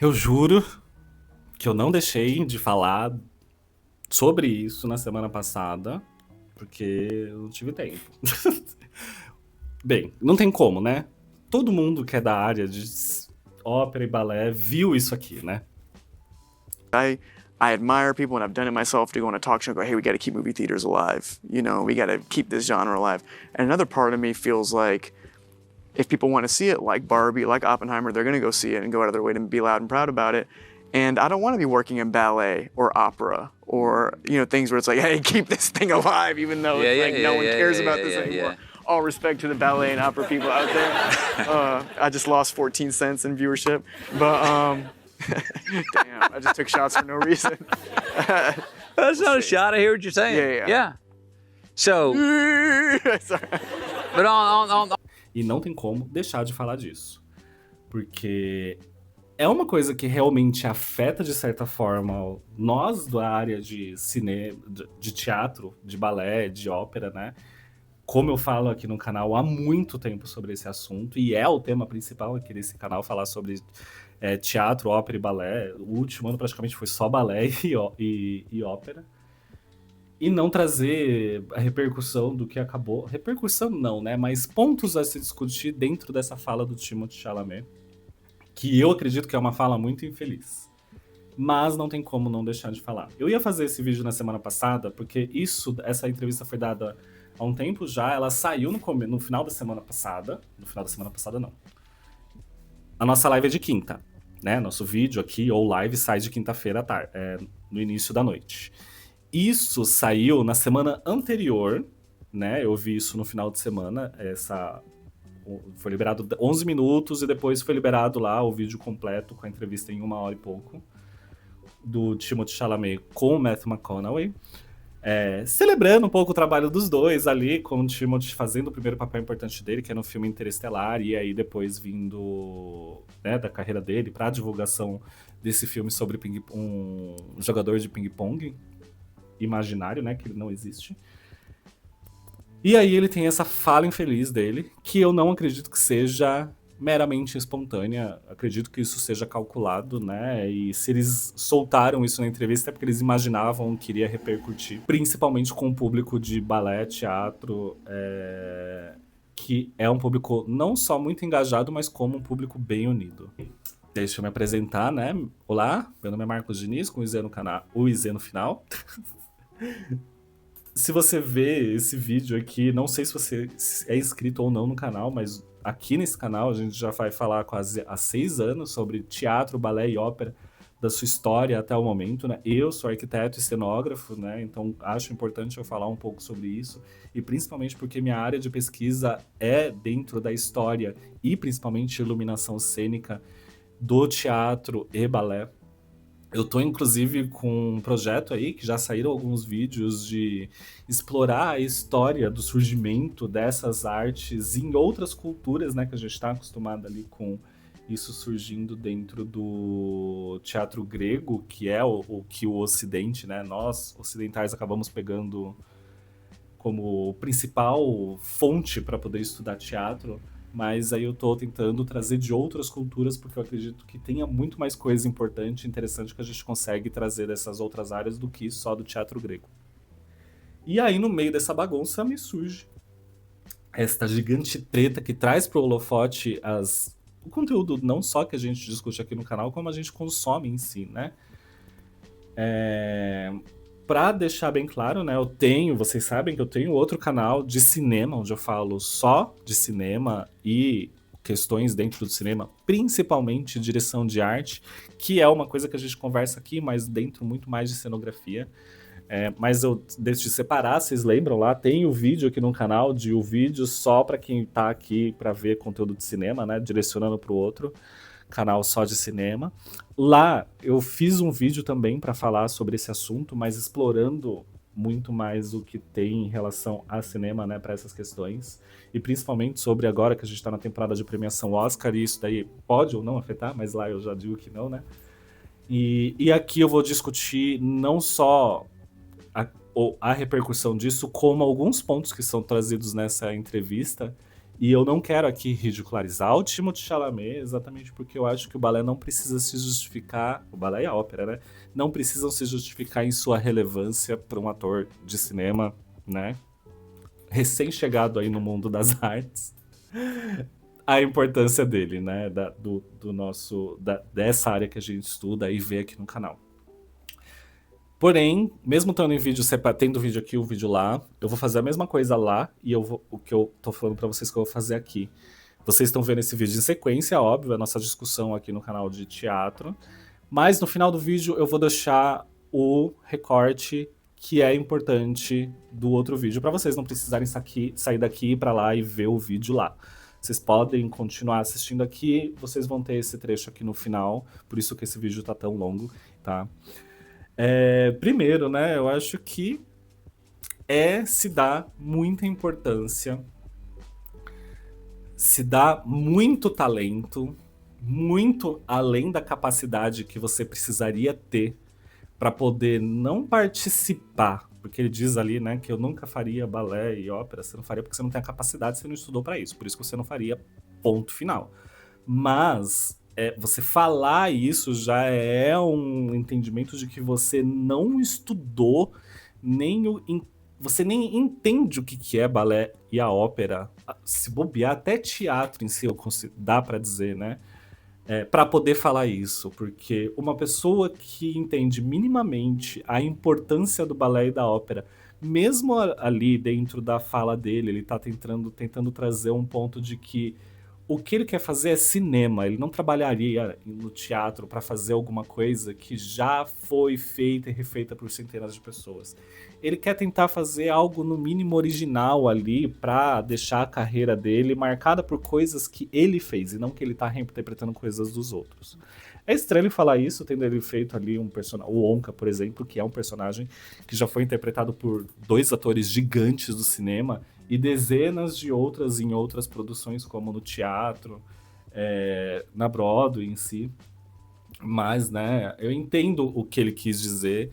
Eu juro que eu não deixei de falar sobre isso na semana passada, porque eu não tive tempo. Bem, não tem como, né? Todo mundo que é da área de ópera e balé viu isso aqui, né? I admire people, and I've done it myself, to go on a talk show and go, hey, we got to keep movie theaters alive. You know, we got to keep this genre alive. And another part of me feels like if people want to see it, like Barbie, like Oppenheimer, they're going to go see it and go out of their way to be loud and proud about it. And I don't want to be working in ballet or opera or, you know, things where it's like, hey, keep this thing alive, even though no one cares about this anymore. All respect to the ballet and opera people out there. I just lost 14 cents in viewership. But, damn, I just took shots for no reason. That's not a shot. I hear what you're saying. Yeah. So, Sorry. but on E não tem como deixar de falar disso. Porque é uma coisa que realmente afeta, de certa forma, nós da área de cinema, de teatro, de balé, de ópera, né? Como eu falo aqui no canal há muito tempo sobre esse assunto, e é o tema principal aqui desse canal, falar sobre teatro, ópera e balé. O último ano praticamente foi só balé e ópera. E não trazer a repercussão do que acabou. Repercussão não, né? Mas pontos a se discutir dentro dessa fala do Timothée Chalamet, que eu acredito que é uma fala muito infeliz. Mas não tem como não deixar de falar. Eu ia fazer esse vídeo na semana passada, porque essa entrevista foi dada há um tempo já. Ela saiu no final da semana passada. No final da semana passada, não. A nossa live é de quinta, né? Nosso vídeo aqui, ou live, sai de quinta-feira à tarde, no início da noite. Isso saiu na semana anterior, né? Eu vi isso no final de semana. Foi liberado 11 minutos e depois foi liberado lá o vídeo completo com a entrevista em 1 hora e pouco do Timothée Chalamet com o Matthew McConaughey. Celebrando um pouco o trabalho dos dois ali, com o Timothée fazendo o primeiro papel importante dele, que é no filme Interestelar, e aí depois vindo, né, da carreira dele para a divulgação desse filme sobre um jogador de ping-pong imaginário, né, que ele não existe. E aí ele tem essa fala infeliz dele, que eu não acredito que seja meramente espontânea, acredito que isso seja calculado, né, e se eles soltaram isso na entrevista é porque eles imaginavam que iria repercutir, principalmente com o público de balé, teatro, que é um público não só muito engajado, mas como um público bem unido. Deixa eu me apresentar, né? Olá, meu nome é Marcos Diniz, com o IZ no canal, o IZ no final. Se você vê esse vídeo aqui, não sei se você é inscrito ou não no canal, mas aqui nesse canal a gente já vai falar quase há 6 anos sobre teatro, balé e ópera, da sua história até o momento, né? Eu sou arquiteto e cenógrafo, né? Então acho importante eu falar um pouco sobre isso, e principalmente porque minha área de pesquisa é dentro da história e principalmente iluminação cênica do teatro e balé. Eu tô, inclusive, com um projeto aí, que já saíram alguns vídeos de explorar a história do surgimento dessas artes em outras culturas, né? Que a gente tá acostumado ali com isso surgindo dentro do teatro grego, que é o que o Ocidente, né? Nós, ocidentais, acabamos pegando como principal fonte para poder estudar teatro. Mas aí eu tô tentando trazer de outras culturas, porque eu acredito que tenha muito mais coisa importante e interessante que a gente consegue trazer dessas outras áreas do que só do teatro grego. E aí, no meio dessa bagunça, me surge esta gigante treta que traz pro holofote o conteúdo não só que a gente discute aqui no canal, como a gente consome em si, né? Pra deixar bem claro, né, vocês sabem que eu tenho outro canal de cinema, onde eu falo só de cinema e questões dentro do cinema, principalmente direção de arte, que é uma coisa que a gente conversa aqui, mas dentro muito mais de cenografia. Mas eu decidi separar, vocês lembram lá, tem o vídeo aqui no canal, o vídeo só pra quem tá aqui pra ver conteúdo de cinema, né, direcionando pro outro canal só de cinema. Lá eu fiz um vídeo também para falar sobre esse assunto, mas explorando muito mais o que tem em relação a cinema, né, para essas questões, e principalmente sobre agora que a gente está na temporada de premiação Oscar, e isso daí pode ou não afetar, mas lá eu já digo que não, né? E aqui eu vou discutir não só a repercussão disso, como alguns pontos que são trazidos nessa entrevista E eu não quero aqui ridicularizar o Timothée Chalamet, exatamente porque eu acho que o balé não precisa se justificar, o balé e a ópera, né? Não precisam se justificar em sua relevância para um ator de cinema, né? Recém-chegado aí no mundo das artes, a importância dele, né? Dessa área que a gente estuda e vê aqui no canal. Porém, mesmo tendo tendo vídeo aqui e o vídeo lá, eu vou fazer a mesma coisa lá e o que eu tô falando pra vocês que eu vou fazer aqui. Vocês estão vendo esse vídeo em sequência, óbvio, a nossa discussão aqui no canal de teatro. Mas no final do vídeo eu vou deixar o recorte que é importante do outro vídeo, pra vocês não precisarem sair daqui pra lá e ver o vídeo lá. Vocês podem continuar assistindo aqui, vocês vão ter esse trecho aqui no final, por isso que esse vídeo tá tão longo, tá? Primeiro, né, eu acho que se dá muita importância, se dá muito talento, muito além da capacidade que você precisaria ter para poder não participar, porque ele diz ali, né, que eu nunca faria balé e ópera, você não faria porque você não tem a capacidade, você não estudou para isso, por isso que você não faria, ponto final. Mas você falar isso já é um entendimento de que você não estudou, você nem entende o que é balé e a ópera. Se bobear, até teatro em si dá para dizer, né? Para poder falar isso, porque uma pessoa que entende minimamente a importância do balé e da ópera, mesmo ali dentro da fala dele, ele tá tentando trazer um ponto de que o que ele quer fazer é cinema, ele não trabalharia no teatro para fazer alguma coisa que já foi feita e refeita por centenas de pessoas. Ele quer tentar fazer algo no mínimo original ali para deixar a carreira dele marcada por coisas que ele fez e não que ele tá reinterpretando coisas dos outros. É estranho falar isso, tendo ele feito ali um personagem, o Onca, por exemplo, que é um personagem que já foi interpretado por 2 atores gigantes do cinema e dezenas de outras em outras produções, como no teatro, na Broadway em si. Mas, né, eu entendo o que ele quis dizer,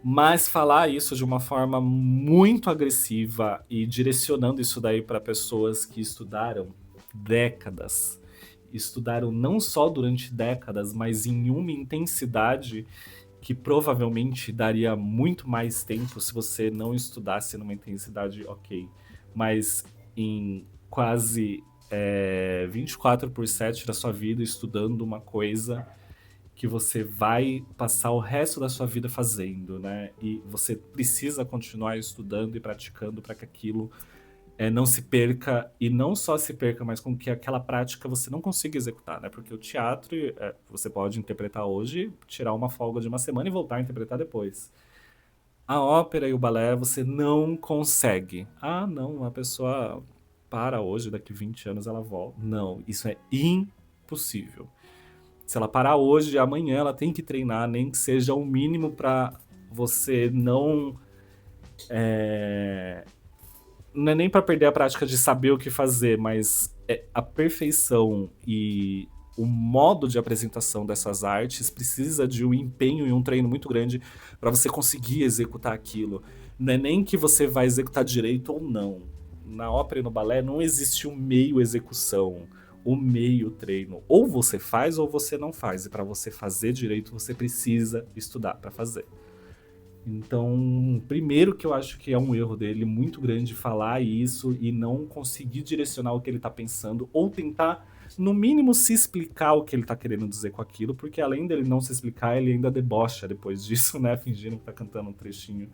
mas falar isso de uma forma muito agressiva e direcionando isso daí para pessoas que estudaram décadas, estudaram não só durante décadas, mas em uma intensidade que provavelmente daria muito mais tempo se você não estudasse numa intensidade ok, mas em quase 24/7 da sua vida estudando uma coisa que você vai passar o resto da sua vida fazendo, né? E você precisa continuar estudando e praticando para que aquilo não se perca, e não só se perca, mas com que aquela prática você não consiga executar, né? Porque o teatro, você pode interpretar hoje, tirar uma folga de uma semana e voltar a interpretar depois. A ópera e o balé você não consegue. Ah, não, a pessoa para hoje, daqui 20 anos ela volta. Não, isso é impossível. Se ela parar hoje, amanhã ela tem que treinar, nem que seja o mínimo para você não... Não é nem para perder a prática de saber o que fazer, mas a perfeição e o modo de apresentação dessas artes precisa de um empenho e um treino muito grande para você conseguir executar aquilo. Não é nem que você vai executar direito ou não. Na ópera e no balé não existe um meio execução, um meio treino. Ou você faz ou você não faz. E para você fazer direito, você precisa estudar para fazer. Então, primeiro que eu acho que é um erro dele muito grande falar isso e não conseguir direcionar o que ele tá pensando, ou tentar, no mínimo, se explicar o que ele tá querendo dizer com aquilo, porque além dele não se explicar, ele ainda debocha depois disso, né? Fingindo que tá cantando um trechinho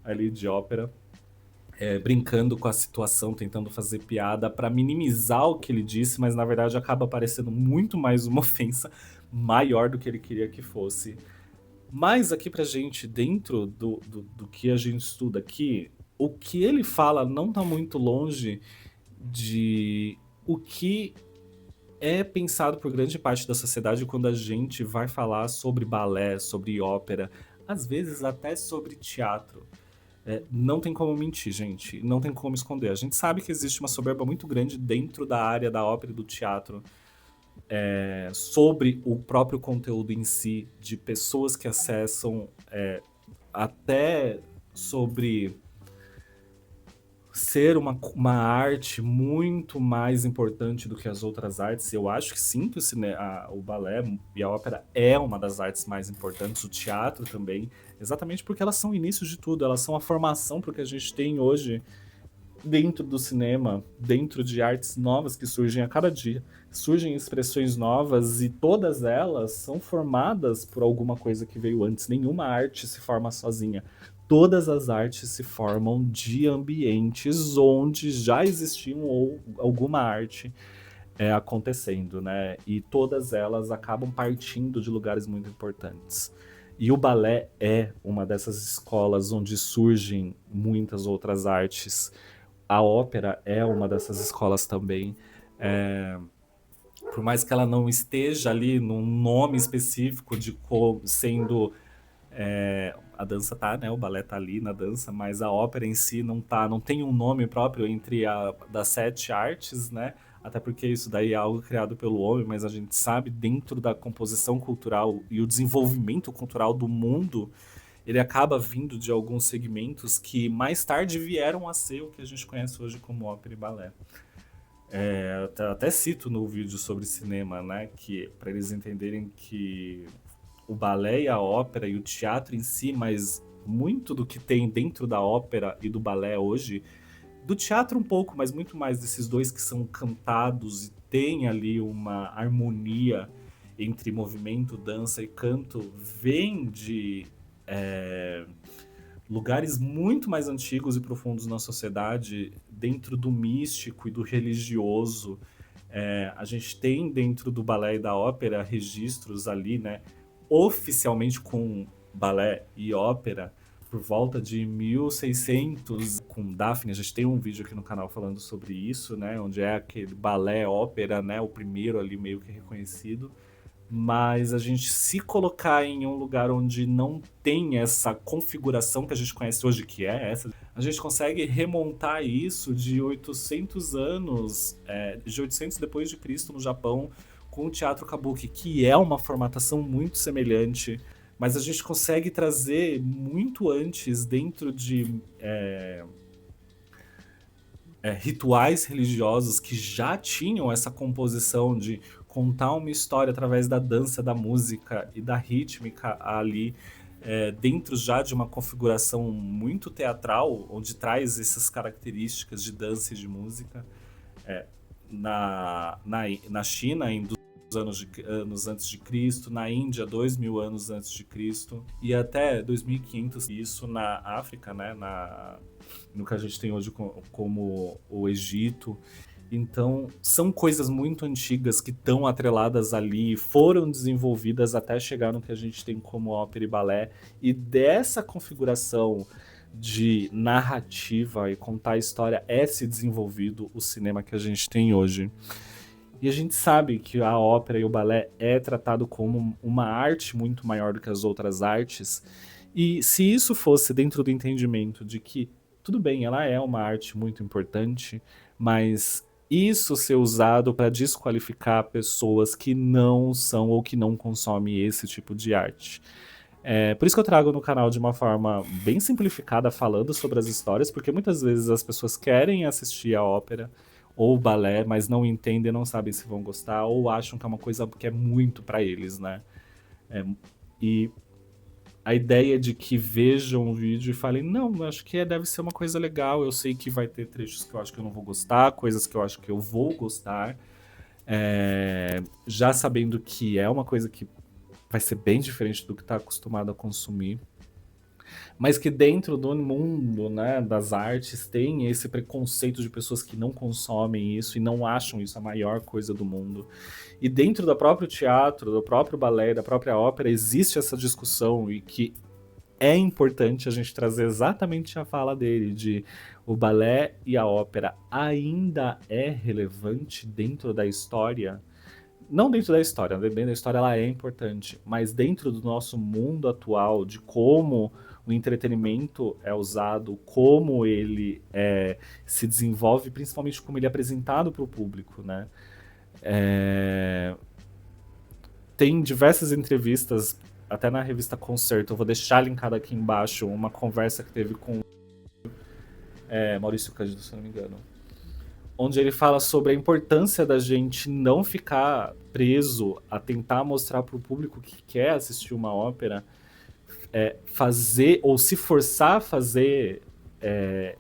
ali de ópera, brincando com a situação, tentando fazer piada pra minimizar o que ele disse, mas na verdade acaba parecendo muito mais uma ofensa maior do que ele queria que fosse. Mas aqui pra gente, dentro do que a gente estuda aqui, o que ele fala não tá muito longe de o que é pensado por grande parte da sociedade quando a gente vai falar sobre balé, sobre ópera, às vezes até sobre teatro. Não tem como mentir, gente, não tem como esconder. A gente sabe que existe uma soberba muito grande dentro da área da ópera e do teatro, sobre o próprio conteúdo em si, de pessoas que acessam, até sobre ser uma arte muito mais importante do que as outras artes. Eu acho que sim, que o balé e a ópera é uma das artes mais importantes, o teatro também, exatamente porque elas são o início de tudo, elas são a formação para o que a gente tem hoje dentro do cinema, dentro de artes novas que surgem a cada dia. Surgem expressões novas e todas elas são formadas por alguma coisa que veio antes. Nenhuma arte se forma sozinha. Todas as artes se formam de ambientes onde já existiam ou alguma arte acontecendo, né? E todas elas acabam partindo de lugares muito importantes. E o balé é uma dessas escolas onde surgem muitas outras artes. A ópera é uma dessas escolas também. Por mais que ela não esteja ali num nome específico de sendo a dança tá, né? O balé tá ali na dança, mas a ópera em si não tem um nome próprio entre das 7 artes, né? Até porque isso daí é algo criado pelo homem, mas a gente sabe dentro da composição cultural e o desenvolvimento cultural do mundo, ele acaba vindo de alguns segmentos que mais tarde vieram a ser o que a gente conhece hoje como ópera e balé. Até cito no vídeo sobre cinema, né, que para eles entenderem que o balé e a ópera e o teatro em si, mas muito do que tem dentro da ópera e do balé hoje, do teatro um pouco, mas muito mais desses dois que são cantados e tem ali uma harmonia entre movimento, dança e canto, vem de lugares muito mais antigos e profundos na sociedade, dentro do místico e do religioso. A gente tem dentro do balé e da ópera registros ali, né, oficialmente com balé e ópera, por volta de 1600, com Daphne. A gente tem um vídeo aqui no canal falando sobre isso, né, onde é aquele balé ópera, né, o primeiro ali meio que reconhecido. Mas a gente se colocar em um lugar onde não tem essa configuração que a gente conhece hoje, que é essa, a gente consegue remontar isso de 800 anos, de 800 depois de Cristo no Japão, com o teatro kabuki, que é uma formatação muito semelhante, mas a gente consegue trazer muito antes dentro de rituais religiosos que já tinham essa composição de contar uma história através da dança, da música e da rítmica ali, dentro já de uma configuração muito teatral, onde traz essas características de dança e de música. Na China, em 200 anos antes de Cristo, na Índia, 2000 anos antes de Cristo, e até 2500, isso na África, né, no que a gente tem hoje como o Egito. Então, são coisas muito antigas que estão atreladas ali, foram desenvolvidas até chegar no que a gente tem como ópera e balé, e dessa configuração de narrativa e contar a história se desenvolvido o cinema que a gente tem hoje. E a gente sabe que a ópera e o balé é tratado como uma arte muito maior do que as outras artes, e se isso fosse dentro do entendimento de que, tudo bem, ela é uma arte muito importante, mas isso ser usado para desqualificar pessoas que não são ou que não consomem esse tipo de arte. Por isso que eu trago no canal de uma forma bem simplificada, falando sobre as histórias, porque muitas vezes as pessoas querem assistir a ópera ou o balé, mas não entendem, não sabem se vão gostar, ou acham que é uma coisa que é muito para eles, né? E a ideia de que vejam o vídeo e falem, não, acho que deve ser uma coisa legal, eu sei que vai ter trechos que eu acho que eu não vou gostar, coisas que eu acho que eu vou gostar, já sabendo que é uma coisa que vai ser bem diferente do que está acostumado a consumir, mas que dentro do mundo, né, das artes tem esse preconceito de pessoas que não consomem isso e não acham isso a maior coisa do mundo. E dentro do próprio teatro, do próprio balé, da própria ópera, existe essa discussão, e que é importante a gente trazer exatamente a fala dele, de o balé e a ópera ainda é relevante dentro da história. Não dentro da história, dentro da história ela é importante, mas dentro do nosso mundo atual, de como o entretenimento é usado, como ele se desenvolve, principalmente como ele é apresentado para o público, né? Tem diversas entrevistas, até na revista Concerto, eu vou deixar linkado aqui embaixo, uma conversa que teve com Maurício Cândido, se eu não me engano, onde ele fala sobre a importância da gente não ficar preso a tentar mostrar para o público que quer assistir uma ópera, fazer ou se forçar a fazer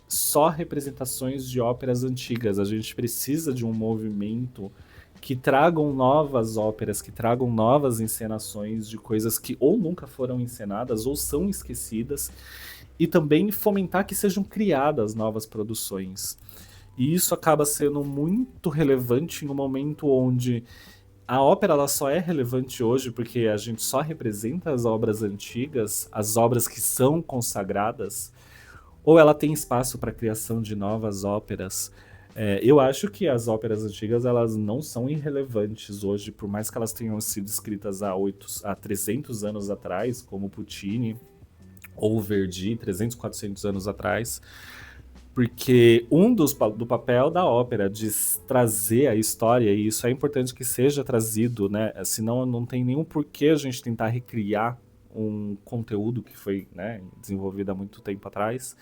só representações de óperas antigas. A gente precisa de um movimento que tragam novas óperas, que tragam novas encenações de coisas que ou nunca foram encenadas ou são esquecidas, e também fomentar que sejam criadas novas produções. E isso acaba sendo muito relevante em um momento onde a ópera ela só é relevante hoje porque a gente só representa as obras antigas, as obras que são consagradas, ou ela tem espaço para a criação de novas óperas. Eu acho que as óperas antigas elas não são irrelevantes hoje, por mais que elas tenham sido escritas há 300 anos atrás, como Puccini ou Verdi, 300, 400 anos atrás, porque do papel da ópera de trazer a história, e isso é importante que seja trazido, né? Senão não tem nenhum porquê a gente tentar recriar um conteúdo que foi, né, desenvolvido há muito tempo atrás.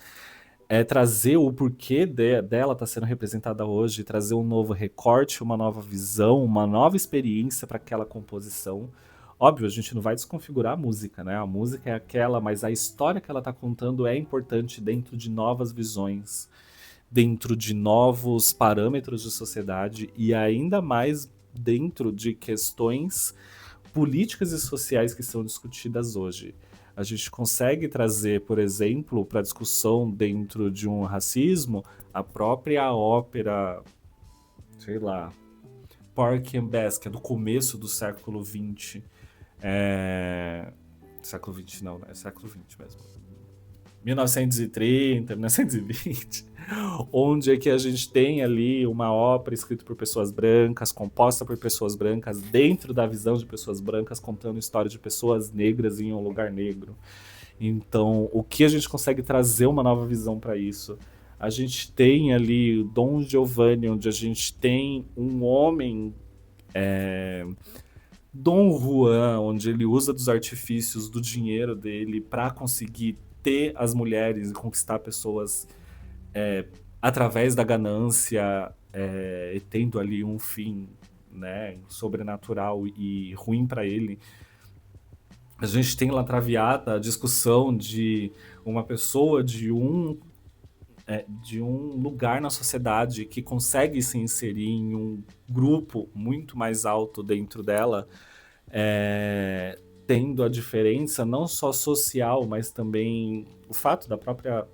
Trazer o porquê dela estar sendo representada hoje, trazer um novo recorte, uma nova visão, uma nova experiência para aquela composição. Óbvio, a gente não vai desconfigurar a música, né? A música é aquela, mas a história que ela está contando é importante dentro de novas visões, dentro de novos parâmetros de sociedade e ainda mais dentro de questões políticas e sociais que são discutidas hoje. A gente consegue trazer, por exemplo, para discussão dentro de um racismo, a própria ópera, sei lá, Porgy and Bess, que é do começo do século XX. Século XX não, né? Século XX mesmo. 1930, 1920, onde é que a gente tem ali uma ópera escrita por pessoas brancas, composta por pessoas brancas, dentro da visão de pessoas brancas, contando história de pessoas negras em um lugar negro. Então, o que a gente consegue trazer uma nova visão para isso? A gente tem ali Dom Giovanni, onde a gente tem um homem, Dom Juan, onde ele usa dos artifícios do dinheiro dele para conseguir ter as mulheres e conquistar pessoas através da ganância, e tendo ali um fim, né, sobrenatural e ruim para ele. A gente tem La Traviata, a discussão de uma pessoa de um lugar na sociedade que consegue se inserir em um grupo muito mais alto dentro dela, tendo a diferença não só social, mas também o fato da própria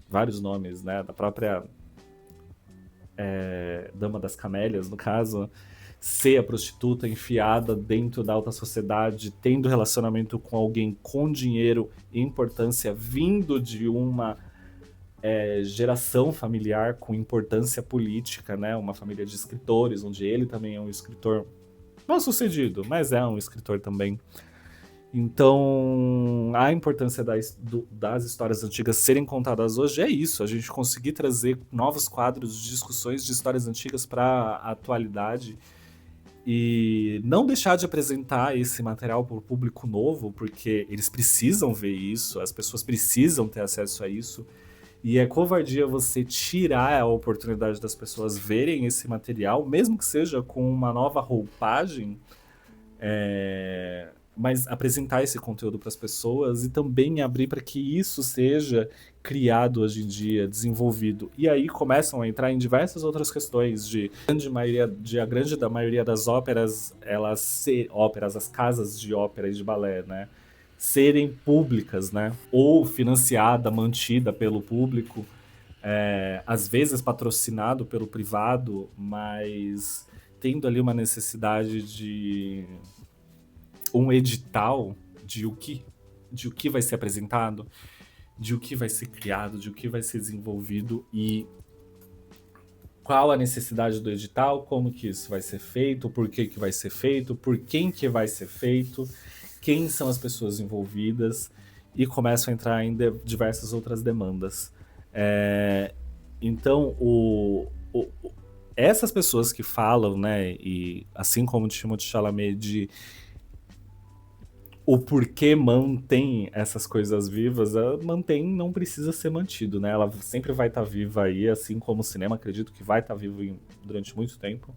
vários nomes, né, da própria Dama das Camélias, no caso, ser a prostituta enfiada dentro da alta sociedade, tendo relacionamento com alguém com dinheiro e importância, vindo de uma geração familiar com importância política, né? Uma família de escritores, onde ele também é um escritor mal sucedido, mas é um escritor também. Então, a importância das histórias antigas serem contadas hoje é isso, a gente conseguir trazer novos quadros de discussões de histórias antigas para a atualidade e não deixar de apresentar esse material para o público novo, porque eles precisam ver isso, as pessoas precisam ter acesso a isso, e é covardia você tirar a oportunidade das pessoas verem esse material, mesmo que seja com uma nova roupagem, mas apresentar esse conteúdo para as pessoas e também abrir para que isso seja criado hoje em dia, desenvolvido. E aí começam a entrar em diversas outras questões a grande maioria das óperas, as casas de ópera e de balé, né, serem públicas, né, ou financiada, mantida pelo público, às vezes patrocinado pelo privado, mas tendo ali uma necessidade de um edital de o que vai ser apresentado, de o que vai ser criado, de o que vai ser desenvolvido e qual a necessidade do edital, como que isso vai ser feito, por que vai ser feito, por quem que vai ser feito, quem são as pessoas envolvidas, e começam a entrar em diversas outras demandas. Então, essas pessoas que falam, né, e assim como o Timothée Chalamet, de o porquê mantém essas coisas vivas, mantém, não precisa ser mantido, né? Ela sempre vai estar viva aí, assim como o cinema, acredito que vai estar vivo durante muito tempo.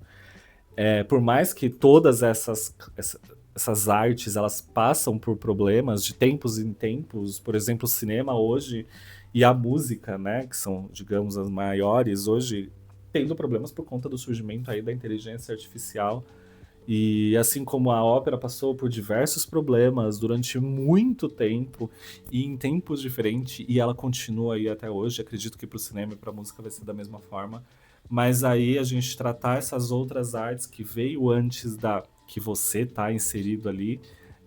Por mais que todas essas artes, elas passam por problemas de tempos em tempos, por exemplo, o cinema hoje e a música, né, que são, digamos, as maiores hoje, tendo problemas por conta do surgimento aí da inteligência artificial. E assim como a ópera passou por diversos problemas durante muito tempo e em tempos diferentes, e ela continua aí até hoje, acredito que para o cinema e para a música vai ser da mesma forma. Mas aí a gente tratar essas outras artes que veio antes da que você tá inserido ali,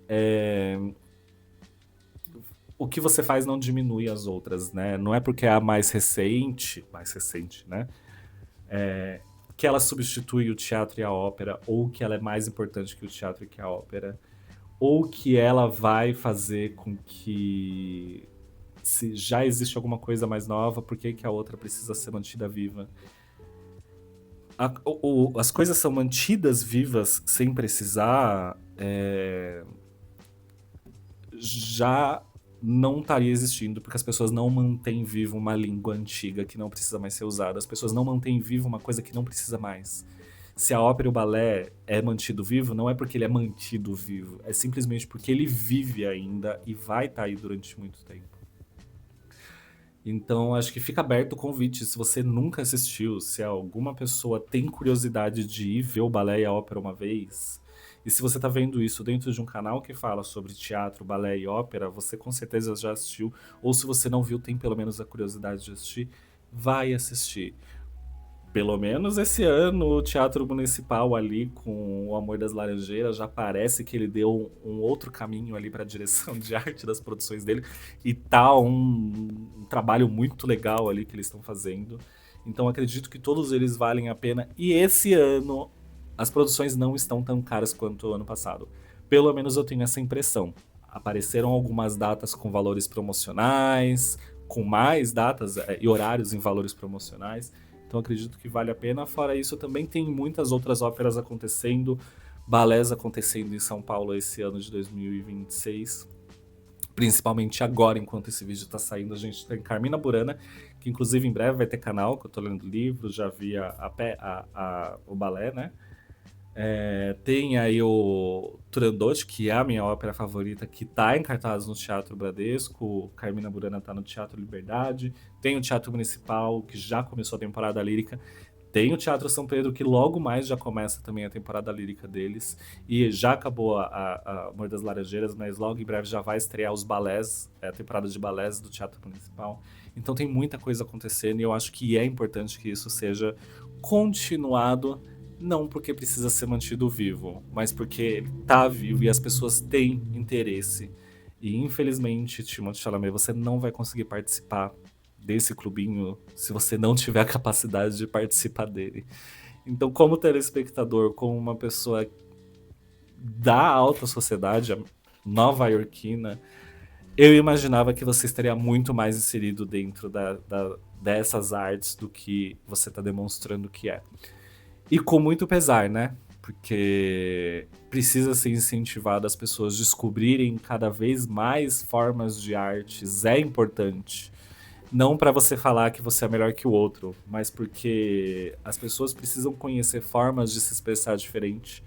é, o que você faz não diminui as outras, né? Não é porque é a mais recente, né? Que ela substitui o teatro e a ópera, ou que ela é mais importante que o teatro e que a ópera, ou que ela vai fazer com que, se já existe alguma coisa mais nova, por que que a outra precisa ser mantida viva? As coisas são mantidas vivas sem precisar, já não estaria existindo, porque as pessoas não mantêm viva uma língua antiga que não precisa mais ser usada. As pessoas não mantêm viva uma coisa que não precisa mais. Se a ópera e o balé é mantido vivo, não é porque ele é mantido vivo, é simplesmente porque ele vive ainda e vai estar aí durante muito tempo. Então, acho que fica aberto o convite. Se você nunca assistiu, se alguma pessoa tem curiosidade de ir ver o balé e a ópera uma vez, e se você tá vendo isso dentro de um canal que fala sobre teatro, balé e ópera, você com certeza já assistiu, ou se você não viu, tem pelo menos a curiosidade de assistir, vai assistir. Pelo menos esse ano, o Teatro Municipal ali com o Amor das Laranjeiras já parece que ele deu um outro caminho ali para a direção de arte das produções dele e tá um trabalho muito legal ali que eles estão fazendo. Então acredito que todos eles valem a pena e esse ano as produções não estão tão caras quanto o ano passado. Pelo menos eu tenho essa impressão. Apareceram algumas datas com valores promocionais, com mais datas e horários em valores promocionais. Então acredito que vale a pena. Fora isso, também tem muitas outras óperas acontecendo, balés acontecendo em São Paulo esse ano de 2026. Principalmente agora, enquanto esse vídeo está saindo, a gente tem Carmina Burana, que inclusive em breve vai ter canal, que eu tô lendo livros, já vi o balé, né? Tem aí o Turandot, que é a minha ópera favorita, que tá em cartaz no Teatro Bradesco. Carmina Burana tá no Teatro Liberdade. Tem o Teatro Municipal, que já começou a temporada lírica. Tem o Teatro São Pedro, que logo mais já começa também a temporada lírica deles. E já acabou a Amor das Laranjeiras, mas logo em breve já vai estrear os balés, a temporada de balés do Teatro Municipal. Então tem muita coisa acontecendo e eu acho que é importante que isso seja continuado, não porque precisa ser mantido vivo, mas porque ele tá vivo e as pessoas têm interesse. E infelizmente, Timothée Chalamet, você não vai conseguir participar desse clubinho se você não tiver a capacidade de participar dele. Então, como telespectador, como uma pessoa da alta sociedade nova-iorquina, eu imaginava que você estaria muito mais inserido dentro dessas artes do que você está demonstrando que é. E com muito pesar, né? Porque precisa ser incentivado as pessoas descobrirem cada vez mais formas de artes. É importante. Não para você falar que você é melhor que o outro, mas porque as pessoas precisam conhecer formas de se expressar diferente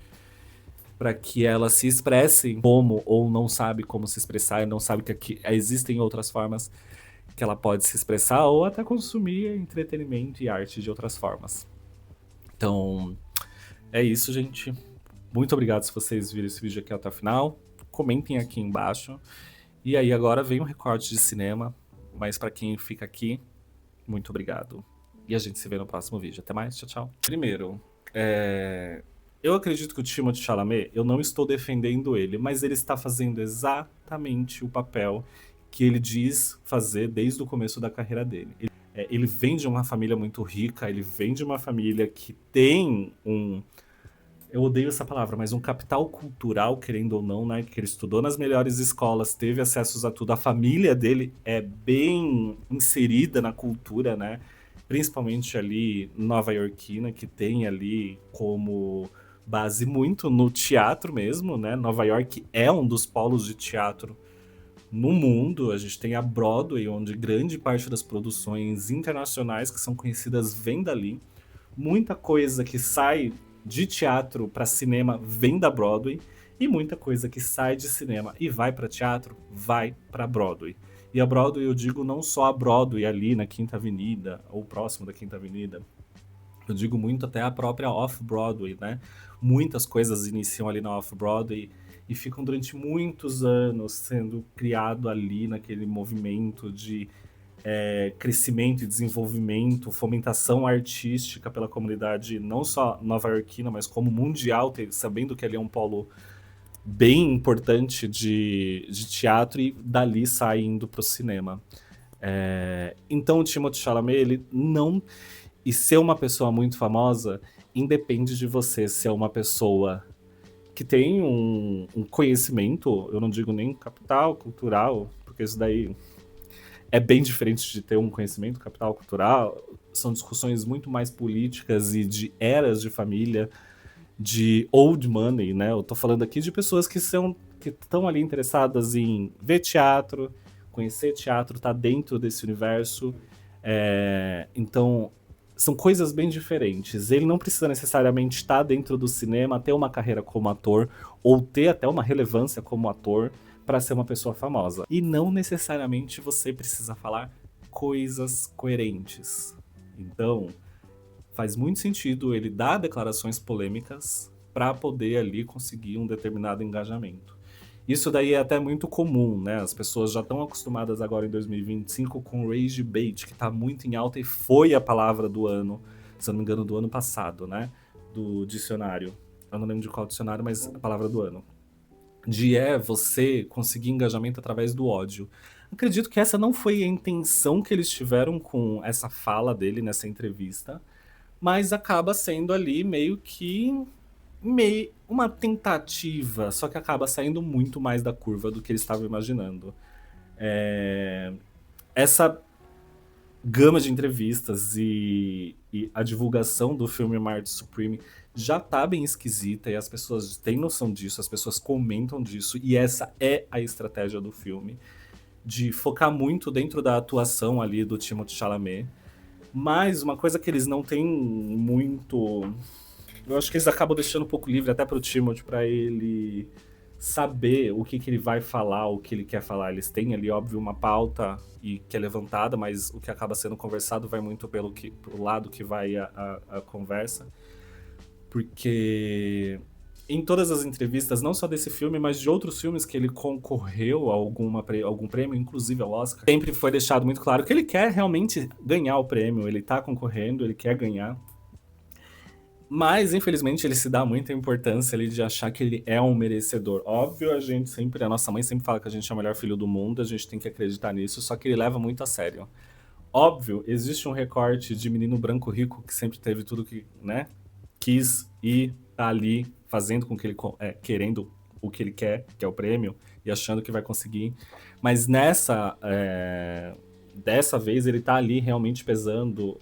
para que elas se expressem como ou não sabe como se expressar e não sabe que aqui existem outras formas que ela pode se expressar ou até consumir entretenimento e arte de outras formas. Então, é isso, gente. Muito obrigado se vocês viram esse vídeo aqui até o final. Comentem aqui embaixo. E aí agora vem um recorte de cinema. Mas para quem fica aqui, muito obrigado. E a gente se vê no próximo vídeo. Até mais, tchau, tchau. Primeiro, eu acredito que o Timothée Chalamet, eu não estou defendendo ele, mas ele está fazendo exatamente o papel que ele diz fazer desde o começo da carreira dele. Ele vem de uma família muito rica, ele vem de uma família que tem eu odeio essa palavra, mas um capital cultural, querendo ou não, né? Que ele estudou nas melhores escolas, teve acessos a tudo. A família dele é bem inserida na cultura, né? Principalmente ali nova-iorquina, que tem ali como base muito no teatro mesmo, né? Nova York é um dos polos de teatro no mundo. A gente tem a Broadway, onde grande parte das produções internacionais que são conhecidas vem dali. Muita coisa que sai de teatro para cinema vem da Broadway, e muita coisa que sai de cinema e vai para teatro vai para Broadway. E a Broadway, eu digo não só a Broadway ali na Quinta Avenida ou próximo da Quinta Avenida. Eu digo muito até a própria Off-Broadway, né? Muitas coisas iniciam ali na Off-Broadway e ficam durante muitos anos sendo criado ali naquele movimento de crescimento e desenvolvimento, fomentação artística pela comunidade não só nova-iorquina, mas como mundial, sabendo que ali é um polo bem importante de teatro, e dali saindo para o cinema. Então o Timothée Chalamet, ele não... E ser uma pessoa muito famosa independe de você ser uma pessoa que tem um conhecimento, eu não digo nem capital cultural, porque isso daí é bem diferente de ter um conhecimento capital cultural. São discussões muito mais políticas e de eras de família, de old money, né? Eu tô falando aqui de pessoas que estão ali interessadas em ver teatro, conhecer teatro, tá dentro desse universo. Então, são coisas bem diferentes. Ele não precisa necessariamente estar dentro do cinema, ter uma carreira como ator, ou ter até uma relevância como ator para ser uma pessoa famosa. E não necessariamente você precisa falar coisas coerentes. Então, faz muito sentido ele dar declarações polêmicas para poder ali conseguir um determinado engajamento. Isso daí é até muito comum, né? As pessoas já estão acostumadas agora em 2025 com rage bait, que está muito em alta e foi a palavra do ano, se eu não me engano, do ano passado, né? Do dicionário. Eu não lembro de qual dicionário, mas a palavra do ano. Você conseguir engajamento através do ódio. Acredito que essa não foi a intenção que eles tiveram com essa fala dele nessa entrevista, mas acaba sendo ali meio uma tentativa, só que acaba saindo muito mais da curva do que eles estavam imaginando. Essa gama de entrevistas e a divulgação do filme Marty Supreme já tá bem esquisita, e as pessoas têm noção disso, as pessoas comentam disso, e essa é a estratégia do filme, de focar muito dentro da atuação ali do Timothée Chalamet. Mas uma coisa que eles não têm muito... Eu acho que eles acabam deixando um pouco livre até pro Timothée, pra ele saber o que ele vai falar, o que ele quer falar. Eles têm ali, óbvio, uma pauta que é levantada, mas o que acaba sendo conversado vai muito pro lado que vai a conversa. Porque em todas as entrevistas, não só desse filme, mas de outros filmes que ele concorreu a algum prêmio, inclusive ao Oscar, sempre foi deixado muito claro que ele quer realmente ganhar o prêmio, ele tá concorrendo, ele quer ganhar. Mas, infelizmente, ele se dá muita importância ali de achar que ele é um merecedor. Óbvio, a nossa mãe sempre fala que a gente é o melhor filho do mundo, a gente tem que acreditar nisso, só que ele leva muito a sério. Óbvio, existe um recorte de menino branco rico que sempre teve tudo que, né, quis e tá ali fazendo com que ele, querendo o que ele quer, que é o prêmio, e achando que vai conseguir. Mas dessa vez ele tá ali realmente pesando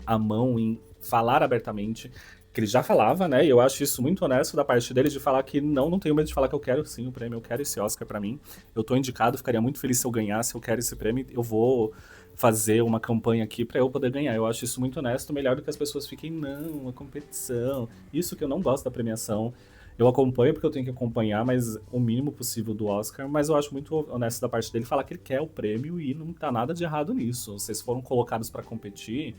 a mão em falar abertamente, que ele já falava, né? E eu acho isso muito honesto da parte dele, de falar que não tenho medo de falar que eu quero sim o prêmio, eu quero esse Oscar pra mim. Eu tô indicado, ficaria muito feliz se eu ganhasse, eu quero esse prêmio, eu vou fazer uma campanha aqui pra eu poder ganhar. Eu acho isso muito honesto, melhor do que as pessoas fiquem, não, a competição. Isso que eu não gosto da premiação. Eu acompanho porque eu tenho que acompanhar, mas o mínimo possível do Oscar. Mas eu acho muito honesto da parte dele falar que ele quer o prêmio e não tá nada de errado nisso. Vocês foram colocados pra competir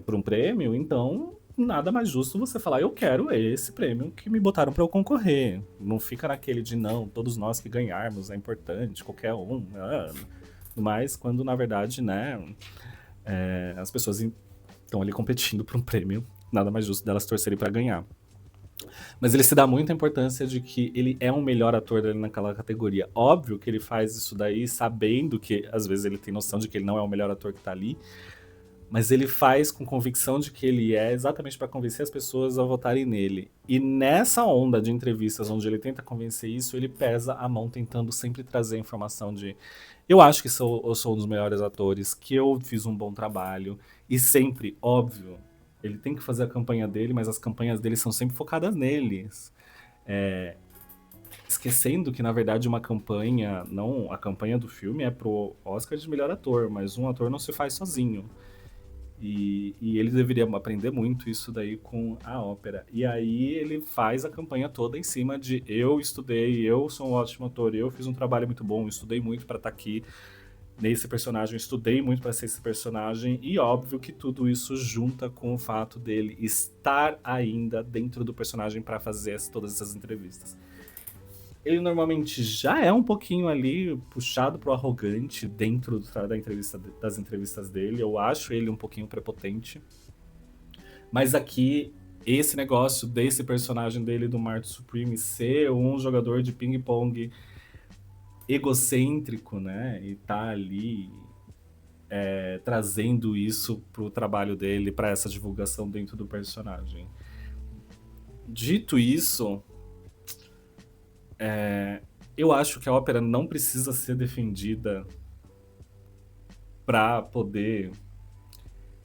por um prêmio, então nada mais justo você falar, eu quero esse prêmio que me botaram pra eu concorrer. Não fica naquele de não, todos nós que ganharmos é importante, qualquer um. Mas quando na verdade, né, as pessoas estão ali competindo por um prêmio, nada mais justo delas torcerem pra ganhar. Mas ele se dá muita importância de que ele é um melhor ator dele naquela categoria. Óbvio que ele faz isso daí sabendo que às vezes ele tem noção de que ele não é o melhor ator que tá ali, mas ele faz com convicção de que ele é, exatamente para convencer as pessoas a votarem nele. E nessa onda de entrevistas onde ele tenta convencer isso, ele pesa a mão tentando sempre trazer a informação de eu acho que eu sou um dos melhores atores, que eu fiz um bom trabalho. E sempre, óbvio, ele tem que fazer a campanha dele, mas as campanhas dele são sempre focadas neles. Esquecendo que, na verdade, uma campanha, não, a campanha do filme é pro Oscar de melhor ator, mas um ator não se faz sozinho. E ele deveria aprender muito isso daí com a ópera. E aí ele faz a campanha toda em cima de eu estudei, eu sou um ótimo ator, eu fiz um trabalho muito bom, estudei muito para estar aqui nesse personagem, estudei muito para ser esse personagem, e óbvio que tudo isso junta com o fato dele estar ainda dentro do personagem para fazer todas essas entrevistas. Ele normalmente já é um pouquinho ali puxado pro arrogante dentro das entrevistas dele. Eu acho ele um pouquinho prepotente. Mas aqui, esse negócio desse personagem dele, do Marty Supreme, ser um jogador de ping-pong egocêntrico, né? E tá ali trazendo isso pro trabalho dele, para essa divulgação dentro do personagem. Dito isso, eu acho que a ópera não precisa ser defendida para poder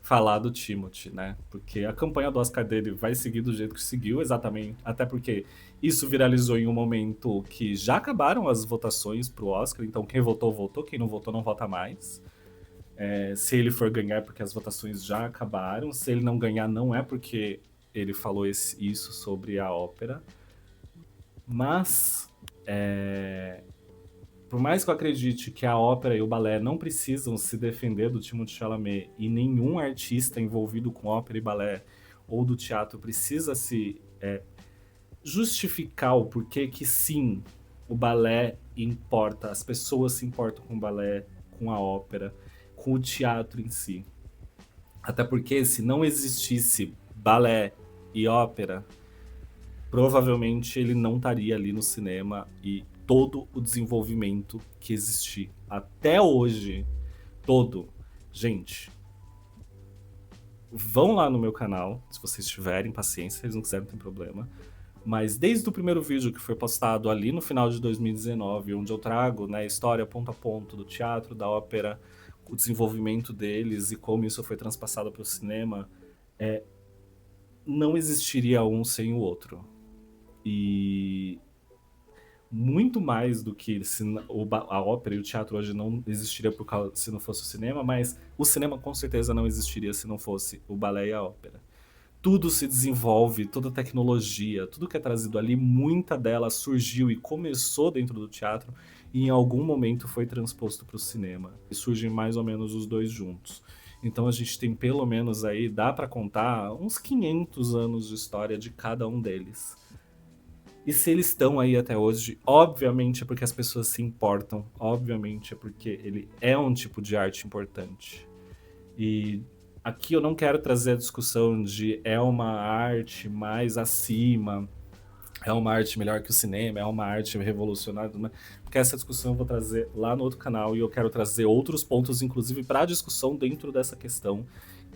falar do Timothée, né? Porque a campanha do Oscar dele vai seguir do jeito que seguiu, exatamente. Até porque isso viralizou em um momento que já acabaram as votações pro Oscar, então quem votou, votou, quem não votou, não vota mais. Se ele for ganhar, é porque as votações já acabaram. Se ele não ganhar, não é porque ele falou isso sobre a ópera. Mas por mais que eu acredite que a ópera e o balé não precisam se defender do Timothée Chalamet, e nenhum artista envolvido com ópera e balé ou do teatro precisa se justificar o porquê que sim, o balé importa, as pessoas se importam com o balé, com a ópera, com o teatro em si. Até porque se não existisse balé e ópera, provavelmente ele não estaria ali no cinema, e todo o desenvolvimento que existe até hoje, Gente, vão lá no meu canal, se vocês tiverem paciência, se eles não quiserem, não tem problema. Mas desde o primeiro vídeo que foi postado ali no final de 2019, onde eu trago, né, história ponto a ponto do teatro, da ópera, o desenvolvimento deles e como isso foi transpassado para o cinema, não existiria um sem o outro. E muito mais do que a ópera e o teatro hoje não existiria se não fosse o cinema, mas o cinema com certeza não existiria se não fosse o balé e a ópera. Tudo se desenvolve, toda a tecnologia, tudo que é trazido ali, muita dela surgiu e começou dentro do teatro e em algum momento foi transposto para o cinema. E surgem mais ou menos os dois juntos. Então a gente tem pelo menos aí, dá para contar, uns 500 anos de história de cada um deles. E se eles estão aí até hoje, obviamente é porque as pessoas se importam, obviamente é porque ele é um tipo de arte importante. E aqui eu não quero trazer a discussão de é uma arte mais acima, é uma arte melhor que o cinema, é uma arte revolucionária, porque essa discussão eu vou trazer lá no outro canal, e eu quero trazer outros pontos, inclusive, para a discussão dentro dessa questão,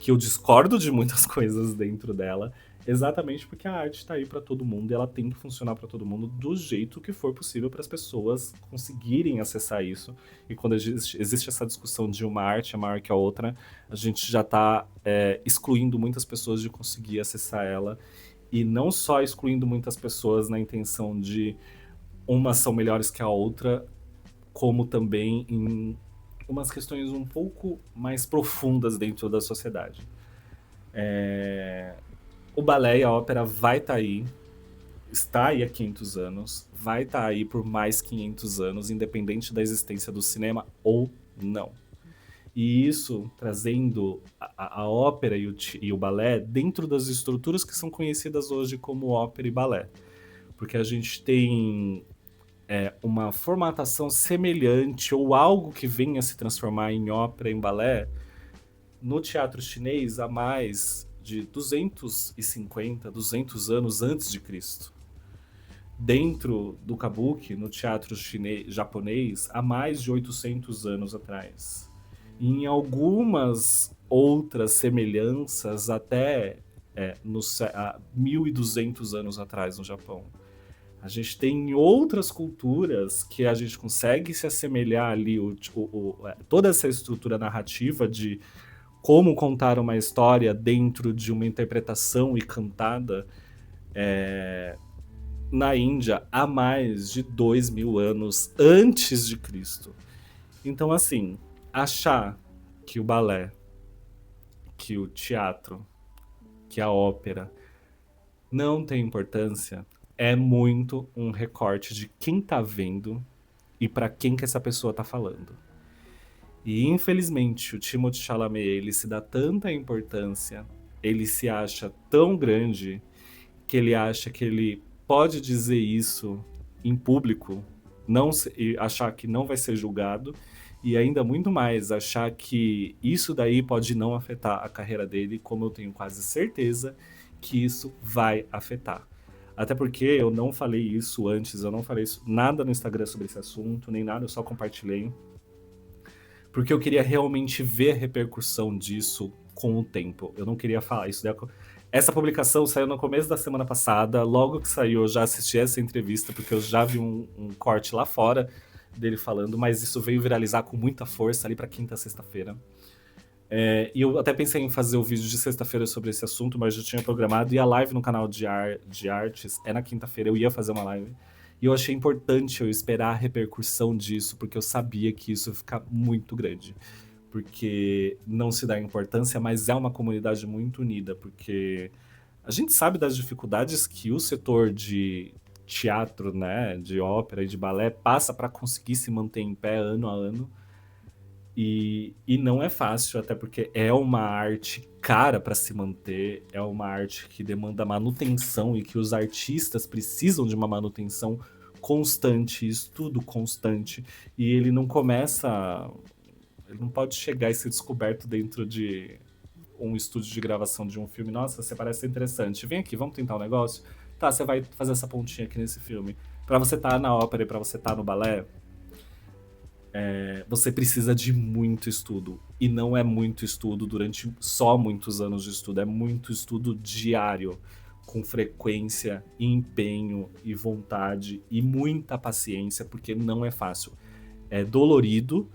que eu discordo de muitas coisas dentro dela, exatamente porque a arte está aí para todo mundo e ela tem que funcionar para todo mundo do jeito que for possível para as pessoas conseguirem acessar isso. E quando existe essa discussão de uma arte é maior que a outra, a gente já está excluindo muitas pessoas de conseguir acessar ela. E não só excluindo muitas pessoas na intenção de umas são melhores que a outra, como também em umas questões um pouco mais profundas dentro da sociedade. O balé e a ópera vai estar aí, está aí há 500 anos, vai estar aí por mais 500 anos, independente da existência do cinema ou não. E isso trazendo a ópera e o balé dentro das estruturas que são conhecidas hoje como ópera e balé. Porque a gente tem uma formatação semelhante ou algo que venha a se transformar em ópera e em balé no teatro chinês há mais de 250, 200 anos antes de Cristo. Dentro do kabuki, no teatro japonês, há mais de 800 anos atrás. E em algumas outras semelhanças até 1.200 anos atrás no Japão. A gente tem outras culturas que a gente consegue se assemelhar ali, toda essa estrutura narrativa de como contar uma história dentro de uma interpretação e cantada na Índia há mais de 2.000 anos antes de Cristo. Então, assim, achar que o balé, que o teatro, que a ópera não tem importância é muito um recorte de quem tá vendo e para quem que essa pessoa tá falando. E infelizmente o Timothée Chalamet, ele se dá tanta importância, ele se acha tão grande que ele acha que ele pode dizer isso em público, e achar que não vai ser julgado, e ainda muito mais achar que isso daí pode não afetar a carreira dele, como eu tenho quase certeza que isso vai afetar. Até porque eu não falei isso antes, eu não falei nada no Instagram sobre esse assunto, nem nada, eu só compartilhei. Porque eu queria realmente ver a repercussão disso com o tempo. Eu não queria falar isso. Essa publicação saiu no começo da semana passada. Logo que saiu, eu já assisti essa entrevista, porque eu já vi um corte lá fora dele falando, mas isso veio viralizar com muita força ali pra quinta, sexta-feira. E eu até pensei em fazer o vídeo de sexta-feira sobre esse assunto, mas já tinha programado. E a live no canal de artes é na quinta-feira, eu ia fazer uma live. E eu achei importante eu esperar a repercussão disso, porque eu sabia que isso ia ficar muito grande. Porque não se dá importância, mas é uma comunidade muito unida, porque a gente sabe das dificuldades que o setor de teatro, né, de ópera e de balé passa para conseguir se manter em pé ano a ano. E não é fácil, até porque é uma arte cara para se manter, é uma arte que demanda manutenção e que os artistas precisam de uma manutenção constante, estudo constante. E ele não começa. Ele não pode chegar e ser descoberto dentro de um estúdio de gravação de um filme. Nossa, você parece interessante. Vem aqui, vamos tentar um negócio? Tá, você vai fazer essa pontinha aqui nesse filme. Pra você estar na ópera e pra você estar no balé, você precisa de muito estudo. E não é muito estudo durante só muitos anos de estudo. É muito estudo diário, com frequência, empenho e vontade e muita paciência, porque não é fácil. É dolorido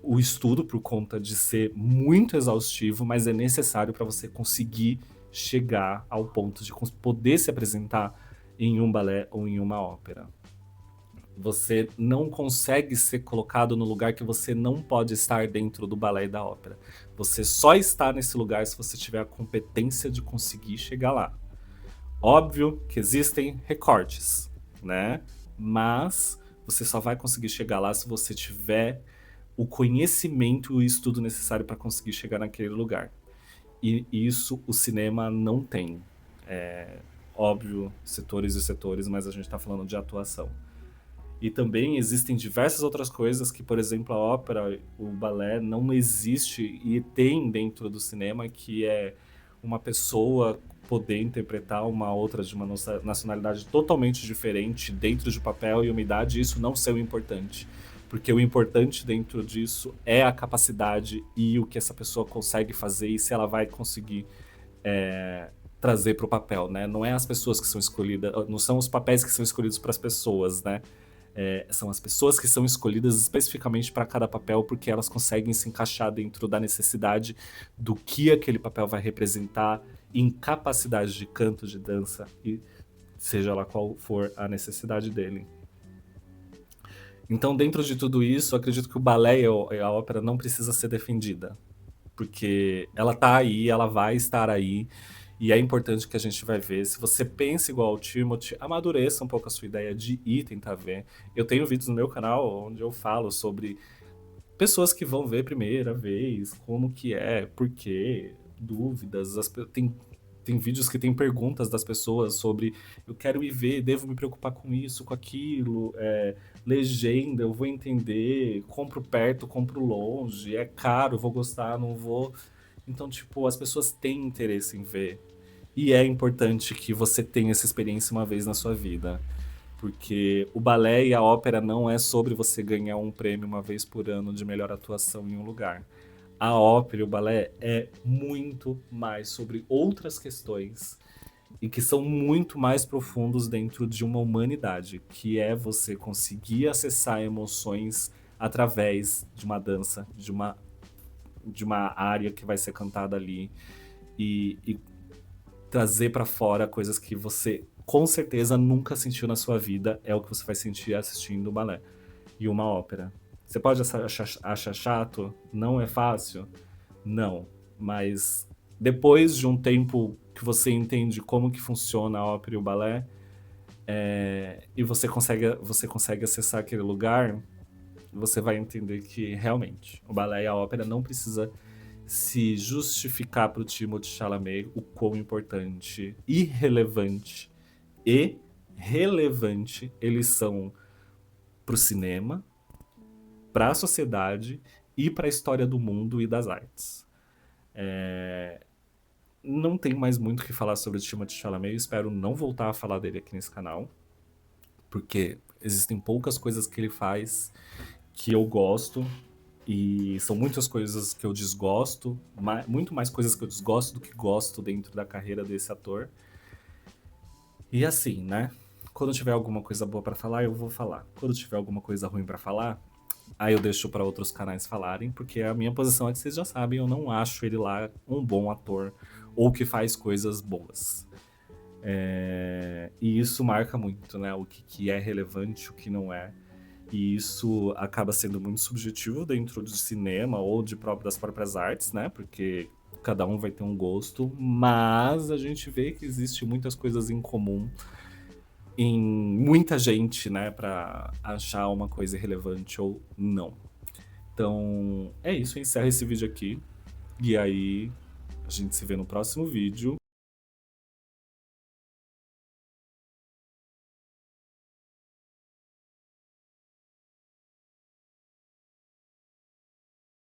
o estudo por conta de ser muito exaustivo, mas é necessário para você conseguir chegar ao ponto de poder se apresentar em um balé ou em uma ópera. Você não consegue ser colocado no lugar que você não pode estar dentro do balé e da ópera. Você só está nesse lugar se você tiver a competência de conseguir chegar lá. Óbvio que existem recortes, né? Mas você só vai conseguir chegar lá se você tiver o conhecimento e o estudo necessário para conseguir chegar naquele lugar. E isso o cinema não tem. Óbvio, setores e setores, mas a gente está falando de atuação. E também existem diversas outras coisas que, por exemplo, a ópera, o balé não existe e tem dentro do cinema, que é uma pessoa poder interpretar uma outra de uma nacionalidade totalmente diferente dentro de papel e uma idade, e isso não ser o importante. Porque o importante dentro disso é a capacidade e o que essa pessoa consegue fazer e se ela vai conseguir trazer para o papel, né? Não é as pessoas que são escolhidas, não são os papéis que são escolhidos para as pessoas, né? São as pessoas que são escolhidas especificamente para cada papel, porque elas conseguem se encaixar dentro da necessidade do que aquele papel vai representar em capacidade de canto, de dança, e seja lá qual for a necessidade dele. Então, dentro de tudo isso, eu acredito que o balé e a ópera não precisa ser defendida, porque ela tá aí, ela vai estar aí, e é importante que a gente vai ver. Se você pensa igual ao Timothée, amadureça um pouco a sua ideia de ir tentar ver. Eu tenho vídeos no meu canal onde eu falo sobre pessoas que vão ver primeira vez, como que é, por quê, dúvidas. Tem vídeos que tem perguntas das pessoas sobre eu quero ir ver, devo me preocupar com isso, com aquilo, legenda, eu vou entender, compro perto, compro longe, é caro, vou gostar, não vou. Então, tipo, as pessoas têm interesse em ver. E é importante que você tenha essa experiência uma vez na sua vida. Porque o balé e a ópera não é sobre você ganhar um prêmio uma vez por ano de melhor atuação em um lugar. A ópera e o balé é muito mais sobre outras questões e que são muito mais profundos dentro de uma humanidade, que é você conseguir acessar emoções através de uma dança, de uma de uma área que vai ser cantada ali e trazer pra fora coisas que você com certeza nunca sentiu na sua vida, é o que você vai sentir assistindo o balé e uma ópera. Você pode achar chato? Não é fácil? Não, mas depois de um tempo que você entende como que funciona a ópera e o balé, e você consegue acessar aquele lugar, você vai entender que realmente o balé e a ópera não precisa se justificar para o Timothée Chalamet o quão importante e relevante eles são para o cinema, para a sociedade e para a história do mundo e das artes. Não tem mais muito o que falar sobre o Timothée Chalamet, eu espero não voltar a falar dele aqui nesse canal, porque existem poucas coisas que ele faz que eu gosto, e são muitas coisas que eu desgosto, muito mais coisas que eu desgosto do que gosto dentro da carreira desse ator. E assim, né? Quando tiver alguma coisa boa pra falar, eu vou falar. Quando tiver alguma coisa ruim pra falar, aí eu deixo pra outros canais falarem, porque a minha posição é que vocês já sabem, eu não acho ele lá um bom ator ou que faz coisas boas. E isso marca muito, né? O que é relevante, o que não é. E isso acaba sendo muito subjetivo dentro do cinema ou das próprias artes, né? Porque cada um vai ter um gosto, mas a gente vê que existe muitas coisas em comum em muita gente, né? Pra achar uma coisa irrelevante ou não. Então, é isso. Eu encerro esse vídeo aqui. E aí, a gente se vê no próximo vídeo.